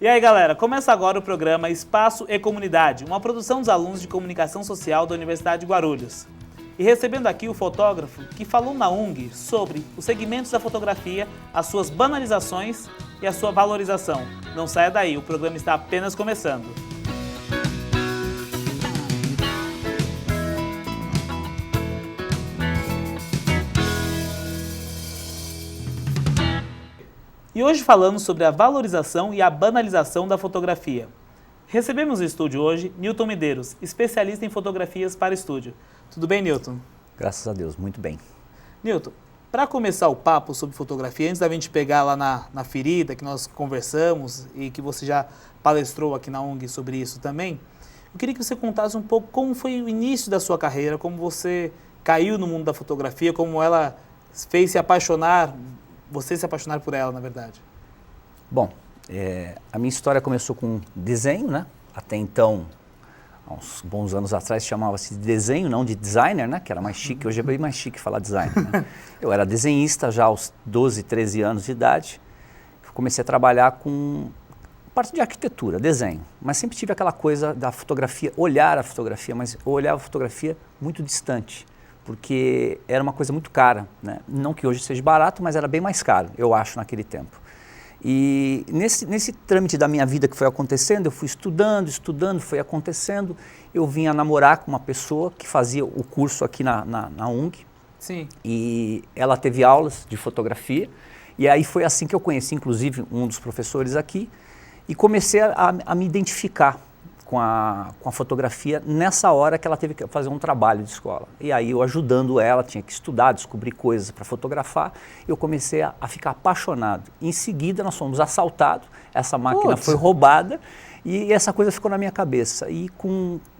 E aí, galera, começa agora o programa Espaço e Comunidade, uma produção dos alunos de Comunicação Social da Universidade de Guarulhos. E recebendo aqui o fotógrafo que falou na UNG sobre os segmentos da fotografia, as suas banalizações e a sua valorização. Não saia daí, o programa está apenas começando. E hoje falamos sobre a valorização e a banalização da fotografia. Recebemos no estúdio hoje Nilton Medeiros, especialista em fotografias para estúdio. Tudo bem, Nilton? Graças a Deus, muito bem. Nilton, para começar o papo sobre fotografia, antes da gente pegar lá na ferida que nós conversamos e que você já palestrou aqui na UNG sobre isso também, eu queria que você contasse um pouco como foi o início da sua carreira, como você caiu no mundo da fotografia, como ela fez você se apaixonar por ela, na verdade. Bom, a minha história começou com desenho, né? Até então, há uns bons anos atrás, chamava-se de desenho, não de designer, né? Que era mais chique, hoje é bem mais chique falar designer, né? Eu era desenhista já aos 12, 13 anos de idade. Comecei a trabalhar com parte de arquitetura, desenho. Mas sempre tive aquela coisa da fotografia, olhar a fotografia, mas eu olhava a fotografia muito distante, porque era uma coisa muito cara, né? Não que hoje seja barato, mas era bem mais caro, eu acho, naquele tempo. E nesse trâmite da minha vida que foi acontecendo, eu fui estudando, foi acontecendo, eu vim a namorar com uma pessoa que fazia o curso aqui na UNG. Sim. E ela teve aulas de fotografia, e aí foi assim que eu conheci, inclusive, um dos professores aqui, e comecei a me identificar com a fotografia nessa hora que ela teve que fazer um trabalho de escola. E aí eu ajudando ela, tinha que estudar, descobrir coisas para fotografar, eu comecei a ficar apaixonado. Em seguida nós fomos assaltados, essa máquina foi roubada e essa coisa ficou na minha cabeça. E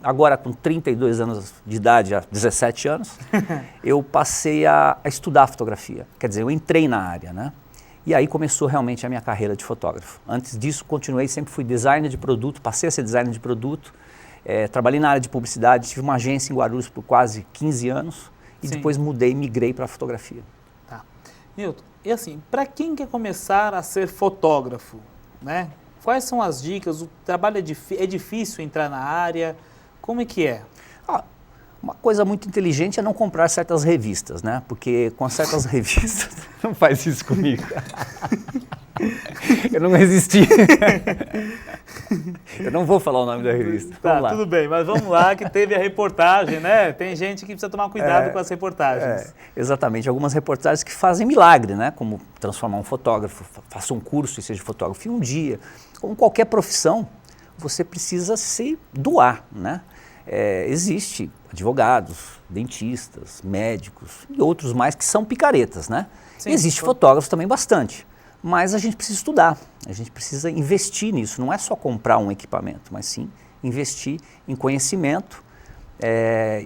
agora com 32 anos de idade, há 17 anos, eu passei a estudar fotografia. Quer dizer, eu entrei na área, né? E aí começou realmente a minha carreira de fotógrafo. Antes disso, continuei, sempre fui designer de produto, passei a ser designer de produto, trabalhei na área de publicidade, tive uma agência em Guarulhos por quase 15 anos e depois migrei para a fotografia. Tá. Nilton, e assim, para quem quer começar a ser fotógrafo, né? Quais são as dicas? O trabalho é difícil entrar na área? Como é que é? Uma coisa muito inteligente é não comprar certas revistas, né? Porque com certas revistas... Não faz isso comigo. Eu não resisti. Eu não vou falar o nome da revista. Tá, tudo bem, mas vamos lá que teve a reportagem, né? Tem gente que precisa tomar cuidado com as reportagens. Exatamente, algumas reportagens que fazem milagre, né? Como transformar um fotógrafo, faça um curso e seja fotógrafo em um dia. Como qualquer profissão, você precisa se doar, né? Existe advogados, dentistas, médicos e outros mais que são picaretas, né? Sim, existe fotógrafos também bastante, mas a gente precisa estudar, a gente precisa investir nisso, não é só comprar um equipamento, mas sim investir em conhecimento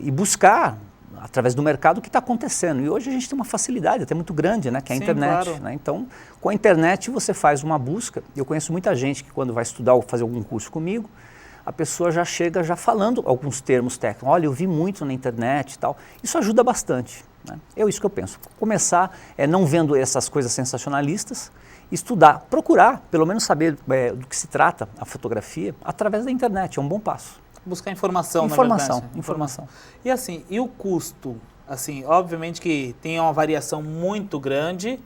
e buscar através do mercado o que está acontecendo. E hoje a gente tem uma facilidade até muito grande, né? Que é a internet. Claro. Né? Então, com a internet você faz uma busca. Eu conheço muita gente que quando vai estudar ou fazer algum curso comigo, a pessoa já chega falando alguns termos técnicos. Olha, eu vi muito na internet e tal. Isso ajuda bastante. Né? Isso que eu penso. Começar não vendo essas coisas sensacionalistas, estudar, procurar, pelo menos saber do que se trata a fotografia através da internet. É um bom passo. Buscar informação, na verdade. Informação. E assim, e o custo? Assim, obviamente que tem uma variação muito grande,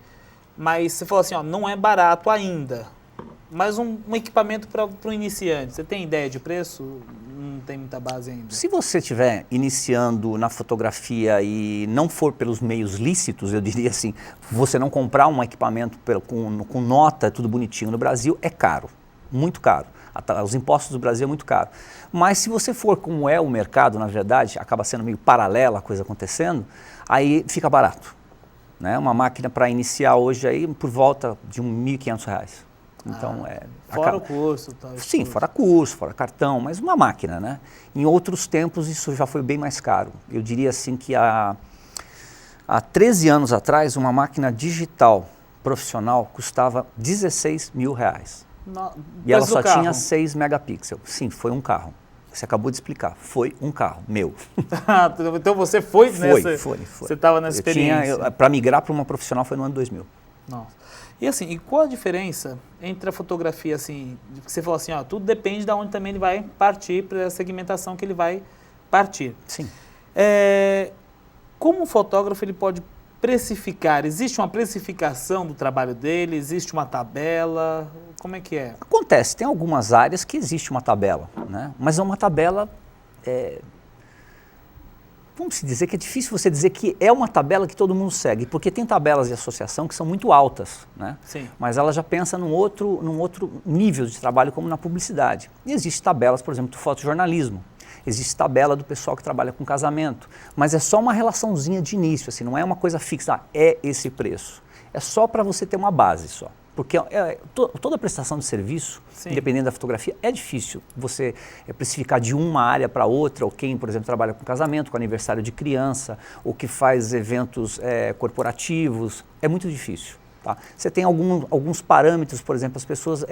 mas você falou assim, não é barato ainda. Mas um equipamento para o iniciante, você tem ideia de preço? Não tem muita base ainda. Se você estiver iniciando na fotografia e não for pelos meios lícitos, eu diria assim, você não comprar um equipamento com nota, tudo bonitinho no Brasil, é caro, muito caro. Os impostos do Brasil é muito caro. Mas se você for como é o mercado, na verdade, acaba sendo meio paralela a coisa acontecendo, aí fica barato. Né? Uma máquina para iniciar hoje aí por volta de R$ 1.500. Então, fora o curso. Tal, sim, fora curso, fora cartão, mas uma máquina, né? Em outros tempos isso já foi bem mais caro. Eu diria assim que há 13 anos atrás, uma máquina digital profissional custava R$16 mil. E ela só tinha 6 megapixels. Sim, foi um carro. Você acabou de explicar, foi um carro meu. Então você foi nessa... Foi. Você estava nessa experiência. Para migrar para uma profissional foi no ano 2000. Nossa. E assim, e qual a diferença entre a fotografia, assim, que você falou assim, ó, tudo depende de onde também ele vai partir, para a segmentação que ele vai partir. Sim. Como o fotógrafo ele pode precificar? Existe uma precificação do trabalho dele? Existe uma tabela? Como é que é? Acontece, tem algumas áreas que existe uma tabela, né? Mas é uma tabela, vamos dizer que é difícil você dizer que é uma tabela que todo mundo segue, porque tem tabelas de associação que são muito altas, né? Sim. Mas ela já pensa num outro nível de trabalho, como na publicidade. E existem tabelas, por exemplo, do fotojornalismo. Existe tabela do pessoal que trabalha com casamento, mas é só uma relaçãozinha de início, assim, não é uma coisa fixa, é esse preço. É só para você ter uma base só. Porque toda prestação de serviço, sim, independente da fotografia, é difícil você precificar de uma área para outra, ou quem, por exemplo, trabalha com casamento, com aniversário de criança, ou que faz eventos corporativos, é muito difícil. Tá? Você tem alguns parâmetros, por exemplo, as pessoas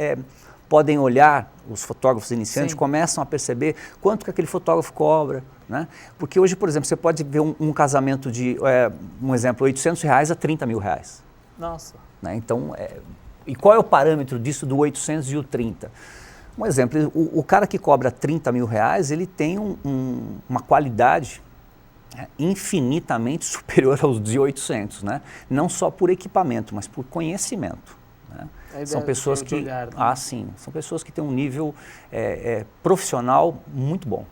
podem olhar, os fotógrafos iniciantes, sim, começam a perceber quanto que aquele fotógrafo cobra, né? Porque hoje, por exemplo, você pode ver um casamento de, um exemplo, R$800 a R$30 mil. Nossa. Né? Então, e qual é o parâmetro disso do 800 e o 30? Um exemplo, o cara que cobra R$30 mil, ele tem uma qualidade infinitamente superior aos de 800, né? Não só por equipamento, mas por conhecimento. Né? São pessoas que, sim, são pessoas que têm um nível profissional muito bom,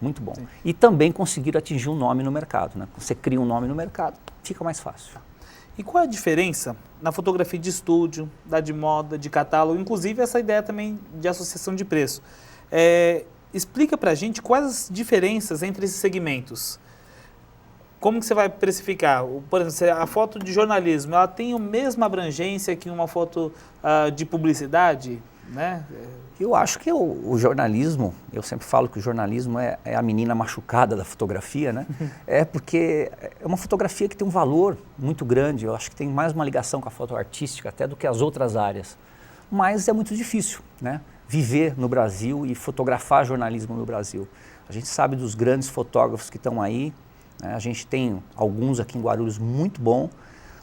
muito bom. Sim. E também conseguiram atingir um nome no mercado, né? Você cria um nome no mercado, fica mais fácil. E qual é a diferença na fotografia de estúdio, da de moda, de catálogo, inclusive essa ideia também de associação de preço? Explica pra gente quais as diferenças entre esses segmentos. Como que você vai precificar? Por exemplo, a foto de jornalismo, ela tem a mesma abrangência que uma foto de publicidade, né? Eu acho que o jornalismo, eu sempre falo que o jornalismo é a menina machucada da fotografia, né? Porque é uma fotografia que tem um valor muito grande, eu acho que tem mais uma ligação com a foto artística até do que as outras áreas. Mas é muito difícil, né? Viver no Brasil e fotografar jornalismo no Brasil. A gente sabe dos grandes fotógrafos que estão aí, né? A gente tem alguns aqui em Guarulhos muito bom,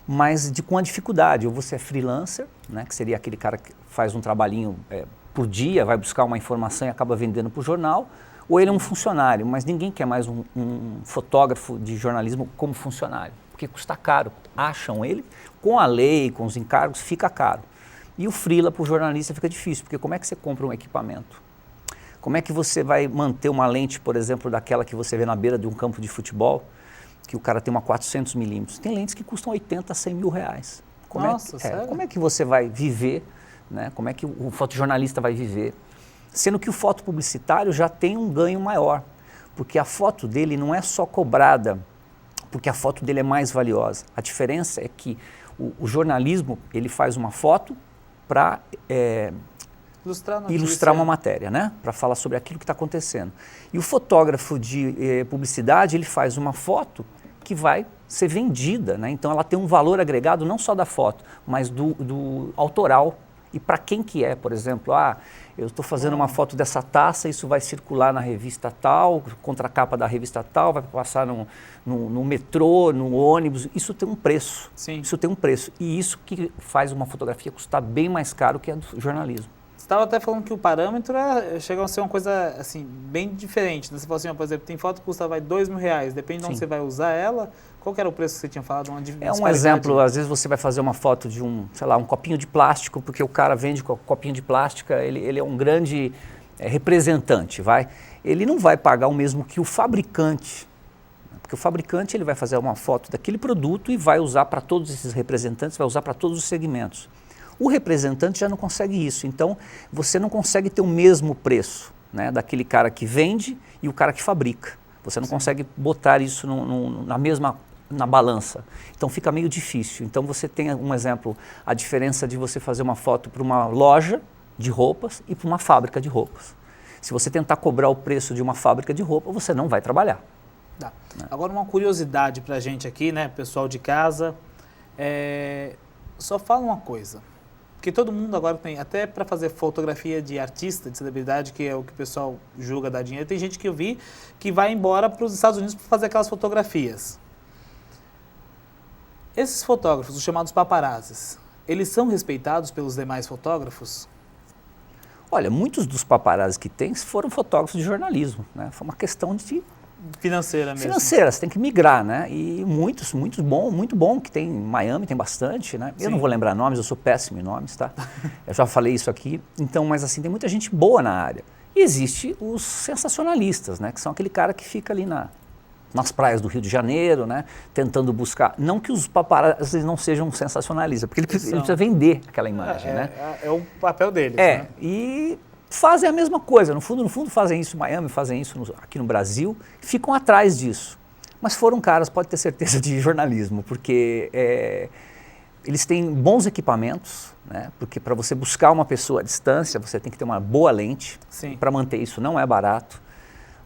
mas com a dificuldade. Ou você é freelancer, né? Que seria aquele cara que faz um trabalhinho por dia, vai buscar uma informação e acaba vendendo para o jornal, ou ele é um funcionário, mas ninguém quer mais um fotógrafo de jornalismo como funcionário, porque custa caro. Acham ele, com a lei, com os encargos, fica caro. E o freela para o jornalista fica difícil, porque como é que você compra um equipamento? Como é que você vai manter uma lente, por exemplo, daquela que você vê na beira de um campo de futebol, que o cara tem uma 400 milímetros? Tem lentes que custam 80 a 100 mil reais. Nossa, sério? Como é que você vai viver, né? Como é que o fotojornalista vai viver? Sendo que o fotopublicitário já tem um ganho maior, porque a foto dele não é só cobrada, porque a foto dele é mais valiosa. A diferença é que o jornalismo, ele faz uma foto para ilustrar uma matéria, né? Para falar sobre aquilo que está acontecendo. E o fotógrafo de publicidade, ele faz uma foto que vai ser vendida, né? Então ela tem um valor agregado não só da foto, mas do autoral. E para quem que é, por exemplo, eu estou fazendo uma foto dessa taça, isso vai circular na revista tal, contracapa da revista tal, vai passar no metrô, no ônibus, isso tem um preço. Sim. Isso tem um preço. E isso que faz uma fotografia custar bem mais caro que a do jornalismo. Você estava até falando que o parâmetro chega a ser uma coisa assim, bem diferente. Né? Você falou assim, por exemplo, tem foto que custa R$2 mil, depende de onde você vai usar ela. Qual que era o preço que você tinha falado? Um exemplo, às vezes você vai fazer uma foto de um copinho de plástico, porque o cara vende copinho de plástico, ele é um grande representante, vai? Ele não vai pagar o mesmo que o fabricante, porque o fabricante ele vai fazer uma foto daquele produto e vai usar para todos esses representantes, vai usar para todos os segmentos. O representante já não consegue isso, então você não consegue ter o mesmo preço, né, daquele cara que vende e o cara que fabrica. Você não consegue botar isso na balança. Então fica meio difícil. Então você tem um exemplo, a diferença de você fazer uma foto para uma loja de roupas e para uma fábrica de roupas. Se você tentar cobrar o preço de uma fábrica de roupa, você não vai trabalhar. Tá. Agora uma curiosidade para a gente aqui, né, pessoal de casa, só fala uma coisa. Porque todo mundo agora tem, até para fazer fotografia de artista, de celebridade, que é o que o pessoal julga dar dinheiro, tem gente que eu vi que vai embora para os Estados Unidos para fazer aquelas fotografias. Esses fotógrafos, os chamados paparazzis, eles são respeitados pelos demais fotógrafos? Olha, muitos dos paparazzi que tem foram fotógrafos de jornalismo, né? Foi uma questão de Financeira mesmo. financeira, você tem que migrar, né? E muitos, muito bom, que tem em Miami, tem bastante, né? Eu Sim. não vou lembrar nomes, eu sou péssimo em nomes, tá? Eu já falei isso aqui. Então, mas assim, tem muita gente boa na área. E existe os sensacionalistas, né? Que são aquele cara que fica ali nas praias do Rio de Janeiro, né? Tentando buscar, não que os paparazzi não sejam sensacionalistas, porque ele precisa vender aquela imagem, né? É o papel deles, É, né? e fazem a mesma coisa, no fundo fazem isso em Miami, fazem isso aqui no Brasil, ficam atrás disso. Mas foram caras, pode ter certeza, de jornalismo, porque eles têm bons equipamentos, né? Porque para você buscar uma pessoa à distância, você tem que ter uma boa lente, para manter isso não é barato,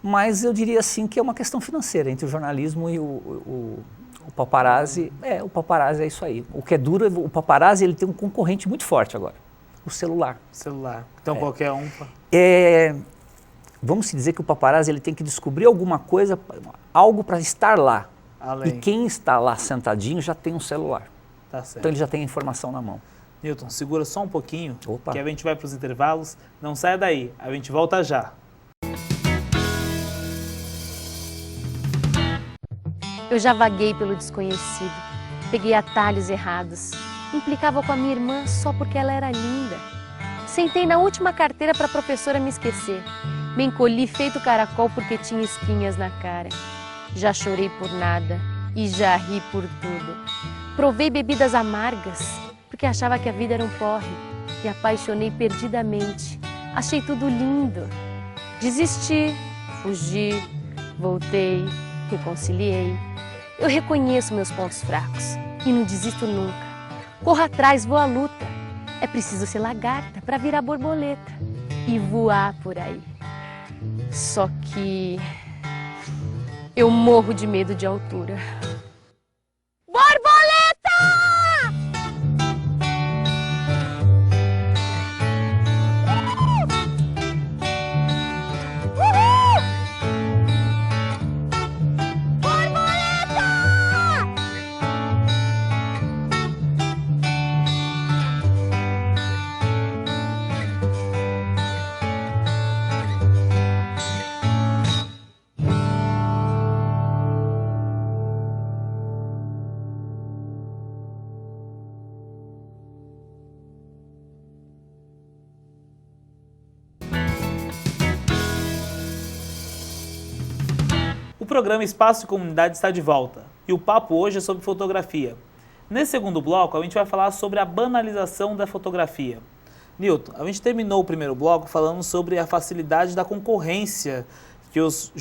mas eu diria assim que é uma questão financeira entre o jornalismo e o paparazzi. O paparazzi é isso aí. O que é duro, o paparazzi ele tem um concorrente muito forte agora. O celular. Então qualquer um. Vamos dizer que o paparazzi ele tem que descobrir alguma coisa, algo para estar lá. Além. E quem está lá sentadinho já tem um celular. Tá certo. Então ele já tem a informação na mão. Newton, segura só um pouquinho, Opa. que a gente vai para os intervalos. Não saia daí, a gente volta já. Eu já vaguei pelo desconhecido, peguei atalhos errados. Implicava com a minha irmã só porque ela era linda. Sentei na última carteira para a professora me esquecer. Me encolhi feito caracol porque tinha espinhas na cara. Já chorei por nada e já ri por tudo. Provei bebidas amargas porque achava que a vida era um porre. Me apaixonei perdidamente. Achei tudo lindo. Desisti, fugi, voltei, reconciliei. Eu reconheço meus pontos fracos e não desisto nunca. Corro atrás, vou à luta. É preciso ser lagarta para virar borboleta e voar por aí. Só que eu morro de medo de altura. Borboleta! O programa Espaço e Comunidade está de volta e o papo hoje é sobre fotografia. Nesse segundo bloco, a gente vai falar sobre a banalização da fotografia. Newton, a gente terminou o primeiro bloco falando sobre a facilidade da concorrência que os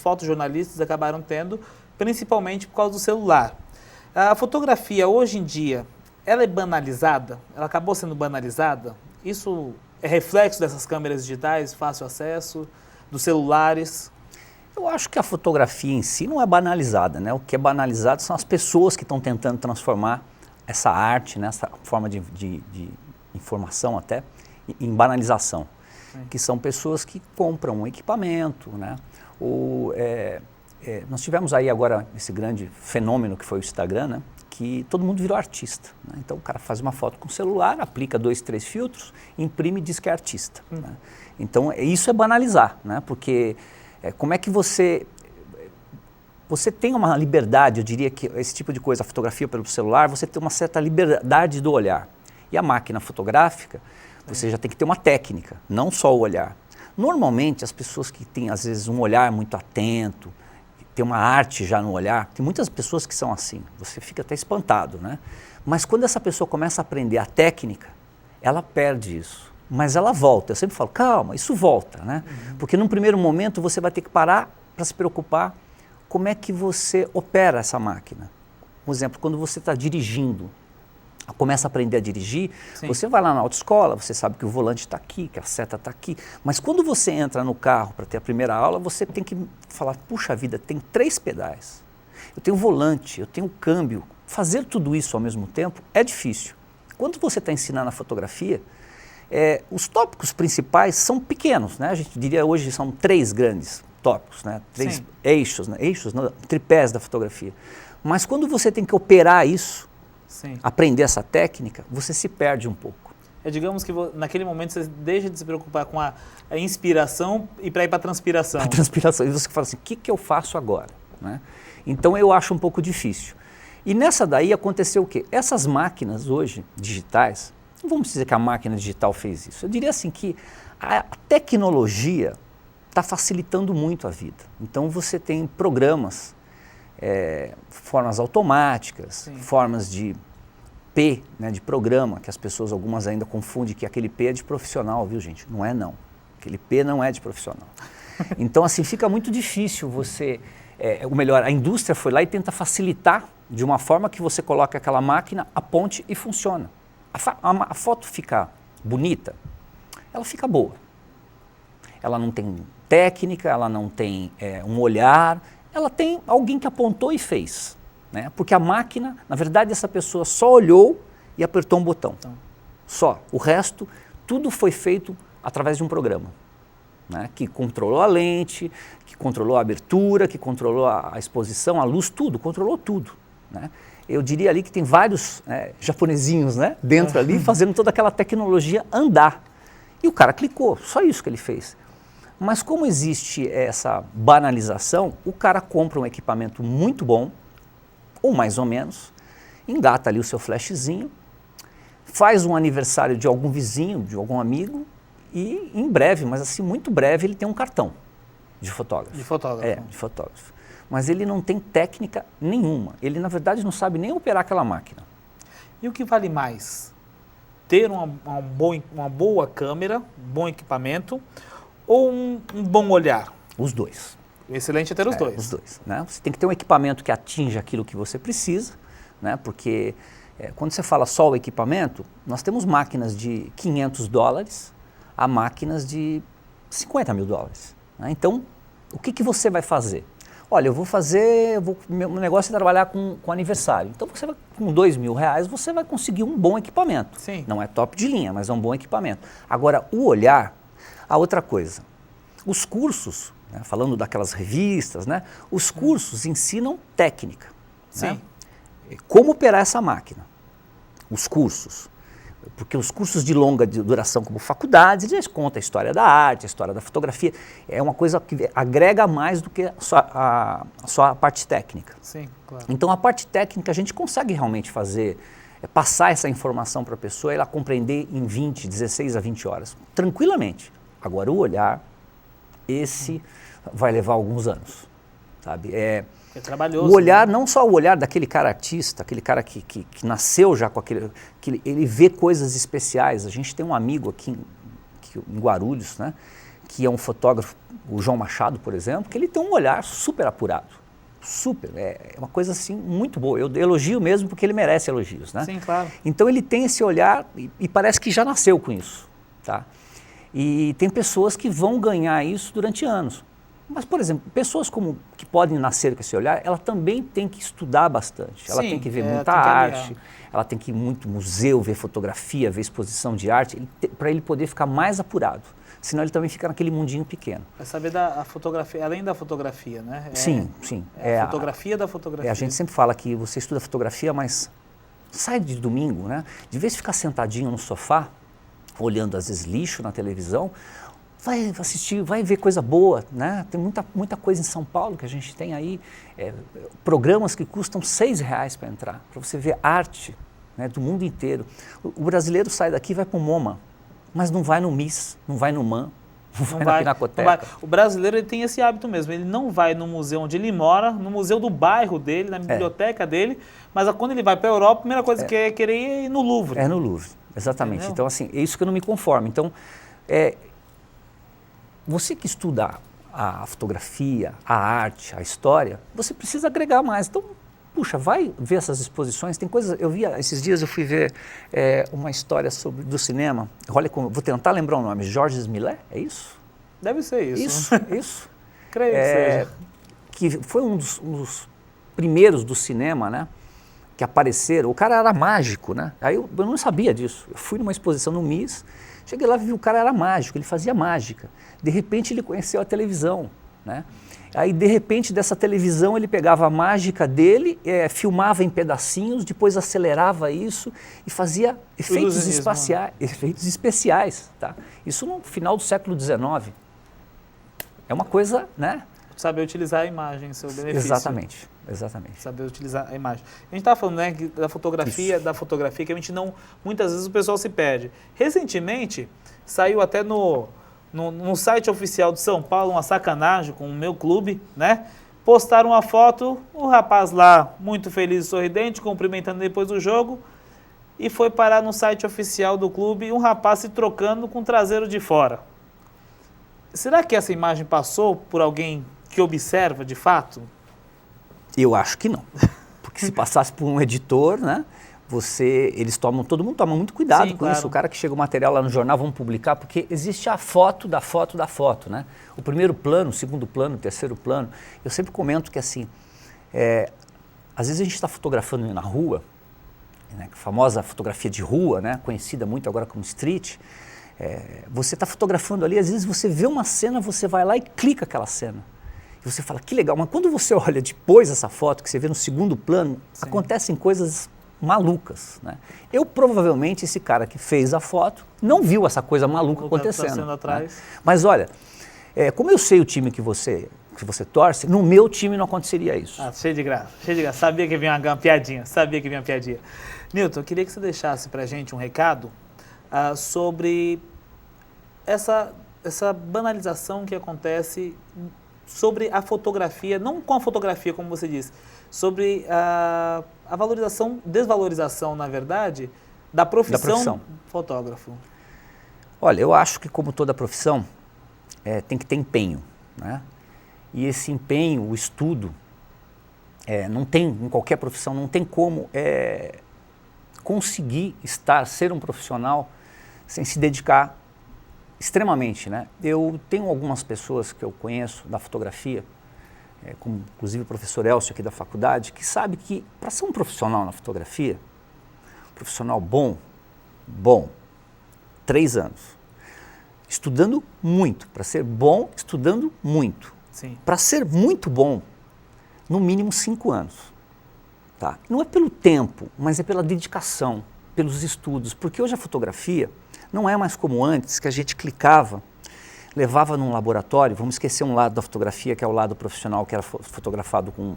fotojornalistas acabaram tendo, principalmente por causa do celular. A fotografia hoje em dia, ela é banalizada? Ela acabou sendo banalizada? Isso é reflexo dessas câmeras digitais, fácil acesso, dos celulares? Eu acho que a fotografia em si não é banalizada, né? O que é banalizado são as pessoas que estão tentando transformar essa arte, né? Essa forma de informação até, em banalização. Sim. Que são pessoas que compram um equipamento, né? Nós tivemos aí agora esse grande fenômeno que foi o Instagram, né? Que todo mundo virou artista, né? Então o cara faz uma foto com o celular, aplica 2, 3 filtros, imprime e diz que é artista. Né? Então isso é banalizar, né? Porque como é que você tem uma liberdade, eu diria que esse tipo de coisa, a fotografia pelo celular, você tem uma certa liberdade do olhar. E a máquina fotográfica, você já tem que ter uma técnica, não só o olhar. Normalmente, as pessoas que têm, às vezes, um olhar muito atento, tem uma arte já no olhar, tem muitas pessoas que são assim, você fica até espantado, né? Mas quando essa pessoa começa a aprender a técnica, ela perde isso. Mas ela volta, eu sempre falo, calma, isso volta, né? Porque num primeiro momento você vai ter que parar para se preocupar como é que você opera essa máquina. Por exemplo, quando você está dirigindo, começa a aprender a dirigir, sim, você vai lá na autoescola, você sabe que o volante está aqui, que a seta está aqui, mas quando você entra no carro para ter a primeira aula, você tem que falar, puxa vida, tem 3 pedais, eu tenho volante, eu tenho câmbio, fazer tudo isso ao mesmo tempo é difícil. Quando você está ensinando a fotografia, os tópicos principais são pequenos, né? A gente diria hoje são 3 grandes tópicos, né? 3 eixos, né? Eixos, não, tripés da fotografia. Mas quando você tem que operar isso, Sim. aprender essa técnica, você se perde um pouco. Digamos que naquele momento você deixa de se preocupar com a inspiração e para ir para a transpiração. A transpiração. E você fala assim, o que eu faço agora? Né? Então eu acho um pouco difícil. E nessa daí aconteceu o quê? Essas máquinas hoje, digitais, não vamos dizer que a máquina digital fez isso. Eu diria assim que a tecnologia está facilitando muito a vida. Então você tem programas, formas automáticas, Sim. formas de P, né, de programa, que as pessoas, algumas ainda confundem que aquele P é de profissional, viu gente? Não é não. Aquele P não é de profissional. Então assim, fica muito difícil você, ou melhor, a indústria foi lá e tenta facilitar de uma forma que você coloca aquela máquina, aponte e funciona. A foto fica bonita, ela fica boa. Ela não tem técnica, ela não tem um olhar, ela tem alguém que apontou e fez. Né? Porque a máquina, na verdade, essa pessoa só olhou e apertou um botão. Só. O resto, tudo foi feito através de um programa. Né? Que controlou a lente, que controlou a abertura, que controlou a exposição, a luz, tudo, controlou tudo. Né? Eu diria ali que tem vários japonesinhos, né, dentro ali, fazendo toda aquela tecnologia andar. E o cara clicou, só isso que ele fez. Mas como existe essa banalização, o cara compra um equipamento muito bom, ou mais ou menos, engata ali o seu flashzinho, faz um aniversário de algum vizinho, de algum amigo, e em breve, mas assim, muito breve, ele tem um cartão de fotógrafo. De fotógrafo. De fotógrafo. Mas ele não tem técnica nenhuma. Ele, na verdade, não sabe nem operar aquela máquina. E o que vale mais? Ter uma boa câmera, um bom equipamento, ou um bom olhar? Os dois. Excelente é ter os dois. Os dois. Né? Você tem que ter um equipamento que atinja aquilo que você precisa, né? Porque quando você fala só o equipamento, nós temos máquinas de $500 a máquinas de $50 mil. Né? Então, o que você vai fazer? Olha, meu negócio é trabalhar com aniversário. Então, você vai, com R$2 mil, você vai conseguir um bom equipamento. Sim. Não é top de linha, mas é um bom equipamento. Agora, o olhar, a outra coisa, os cursos, né, falando daquelas revistas, né, os cursos ensinam técnica. Sim. Né? Como operar essa máquina. Os cursos. Porque os cursos de longa duração, como faculdades, eles contam a história da arte, a história da fotografia. É uma coisa que agrega mais do que só a parte técnica. Sim, claro. Então, a parte técnica a gente consegue realmente fazer, passar essa informação para a pessoa e ela compreender em 16 a 20 horas, tranquilamente. Agora, o olhar, esse vai levar alguns anos, sabe? É trabalhoso. O olhar, né? Não só o olhar daquele cara artista, aquele cara que nasceu já com aquele... que ele vê coisas especiais. A gente tem um amigo aqui em Guarulhos, né, que é um fotógrafo, o João Machado, por exemplo, que ele tem um olhar super apurado. Super. É uma coisa assim muito boa. Eu elogio mesmo porque ele merece elogios, né? Sim, claro. Então ele tem esse olhar e parece que já nasceu com isso, tá? E tem pessoas que vão ganhar isso durante anos. Mas, por exemplo, pessoas que podem nascer com esse olhar, ela também tem que estudar bastante. Ela tem que ver muita arte, ela tem que ir muito museu, ver fotografia, ver exposição de arte, para ele poder ficar mais apurado. Senão ele também fica naquele mundinho pequeno. É saber da fotografia, além da fotografia, né? Sim. A fotografia da fotografia. A gente sempre fala que você estuda fotografia, mas sai de domingo, né? De vez em ficar sentadinho no sofá, olhando às vezes lixo na televisão, vai assistir, vai ver coisa boa, né? Tem muita coisa em São Paulo que a gente tem aí, programas que custam R$6 para entrar, para você ver arte, né, do mundo inteiro. O brasileiro sai daqui e vai para o MoMA, mas não vai no MIS, não vai no MAN, não vai na Pinacoteca. O brasileiro ele tem esse hábito mesmo, ele não vai no museu onde ele mora, no museu do bairro dele, na biblioteca dele, mas quando ele vai para a Europa, a primeira coisa que é querer ir no Louvre. É no Louvre, exatamente. Entendeu? Então, assim, é isso que eu não me conformo. Então, você que estuda a fotografia, a arte, a história, você precisa agregar mais. Então, puxa, vai ver essas exposições. Tem coisas, esses dias eu fui ver uma história do cinema. Olha, vou tentar lembrar o nome, Georges Millet, é isso? Deve ser isso. Isso. Creio que seja. Que foi um dos primeiros do cinema, né? Que apareceram. O cara era mágico, né? Aí eu não sabia disso. Eu fui numa exposição no MIS, cheguei lá e vi o cara era mágico, ele fazia mágica. De repente ele conheceu a televisão, né? Aí, de repente, dessa televisão, ele pegava a mágica dele, filmava em pedacinhos, depois acelerava isso e fazia efeitos especiais. Tá? Isso no final do século XIX. É uma coisa, né? Saber utilizar a imagem em seu benefício. Exatamente, exatamente. Saber utilizar a imagem. A gente estava falando, né, da fotografia, que a gente não... Muitas vezes o pessoal se perde. Recentemente, saiu até no site oficial de São Paulo, uma sacanagem com o meu clube, né? Postaram uma foto, o rapaz lá, muito feliz e sorridente, cumprimentando depois do jogo, e foi parar no site oficial do clube um rapaz se trocando com o traseiro de fora. Será que essa imagem passou por alguém que observa de fato? Eu acho que não. Porque se passasse por um editor, né? Todo mundo toma muito cuidado com isso. O cara que chega o material lá no jornal, vamos publicar, porque existe a foto da foto da foto, né? O primeiro plano, o segundo plano, o terceiro plano. Eu sempre comento que assim, às vezes a gente está fotografando na rua, né? A famosa fotografia de rua, né? Conhecida muito agora como street. Você está fotografando ali, às vezes você vê uma cena, você vai lá e clica aquela cena. E você fala, que legal, mas quando você olha depois essa foto, que você vê no segundo plano, acontecem coisas malucas, né? Eu provavelmente, esse cara que fez a foto, não viu essa coisa maluca acontecendo. Né? Mas olha, como eu sei o time que você torce, no meu time não aconteceria isso. Cheio de graça, cheio de graça. Sabia que vinha uma piadinha, Newton, eu queria que você deixasse pra gente um recado sobre essa banalização que acontece sobre a fotografia, não com a fotografia, como você disse, sobre a desvalorização, na verdade, da profissão fotógrafo. Olha, eu acho que como toda profissão, tem que ter empenho, né? E esse empenho, o estudo, não tem, em qualquer profissão, não tem como conseguir ser um profissional sem se dedicar extremamente, né? Eu tenho algumas pessoas que eu conheço da fotografia, como inclusive o professor Elcio aqui da faculdade, que sabe que para ser um profissional na fotografia, profissional bom, 3 anos. Estudando muito. Para ser bom, estudando muito. Para ser muito bom, no mínimo 5 anos. Tá? Não é pelo tempo, mas é pela dedicação, pelos estudos. Porque hoje a fotografia não é mais como antes, que a gente clicava, levava num laboratório, vamos esquecer um lado da fotografia, que é o lado profissional, que era fotografado com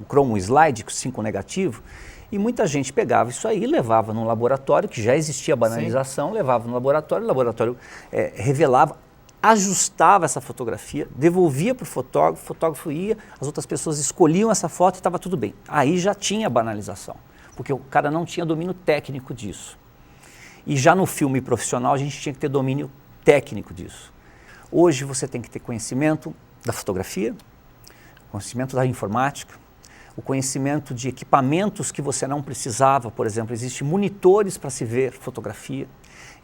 cromo slide, com 5 negativo, e muita gente pegava isso aí, levava num laboratório, que já existia a banalização, levava no laboratório, o laboratório revelava, ajustava essa fotografia, devolvia para o fotógrafo ia, as outras pessoas escolhiam essa foto e estava tudo bem. Aí já tinha a banalização, porque o cara não tinha domínio técnico disso. E já no filme profissional a gente tinha que ter domínio técnico disso. Hoje você tem que ter conhecimento da fotografia, conhecimento da informática, o conhecimento de equipamentos que você não precisava, por exemplo, existem monitores para se ver fotografia,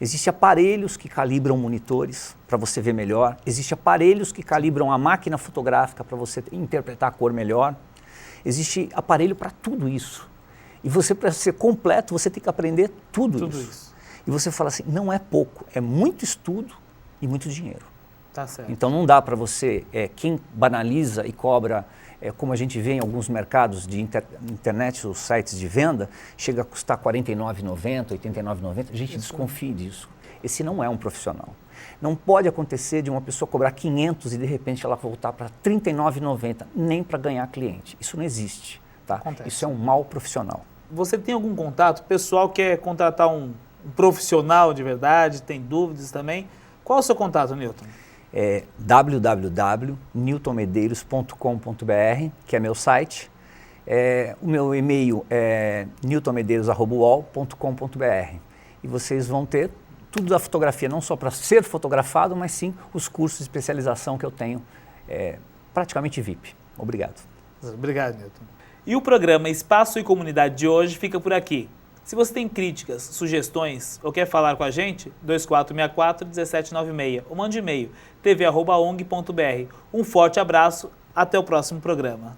existem aparelhos que calibram monitores para você ver melhor, existem aparelhos que calibram a máquina fotográfica para você interpretar a cor melhor, existe aparelho para tudo isso. E você, para ser completo, você tem que aprender tudo isso. E você fala assim, não é pouco, é muito estudo e muito dinheiro. Tá certo. Então não dá para você, quem banaliza e cobra, como a gente vê em alguns mercados de internet, os sites de venda, chega a custar R$ 49,90, R$ 89,90, gente, desconfie disso. Esse não é um profissional. Não pode acontecer de uma pessoa cobrar 500 e de repente ela voltar para R$ 39,90, nem para ganhar cliente. Isso não existe, tá? Isso é um mau profissional. Você tem algum contato? O pessoal quer contratar um profissional de verdade, tem dúvidas também. Qual é o seu contato, Newton? www.newtonmedeiros.com.br, que é meu site. O meu e-mail é newtonmedeiros@uol.com.br. E vocês vão ter tudo da fotografia, não só para ser fotografado, mas sim os cursos de especialização que eu tenho, praticamente VIP. Obrigado. Obrigado, Newton. E o programa Espaço e Comunidade de hoje fica por aqui. Se você tem críticas, sugestões ou quer falar com a gente, 2464-1796 ou mande e-mail tv@ong.br. Um forte abraço, até o próximo programa.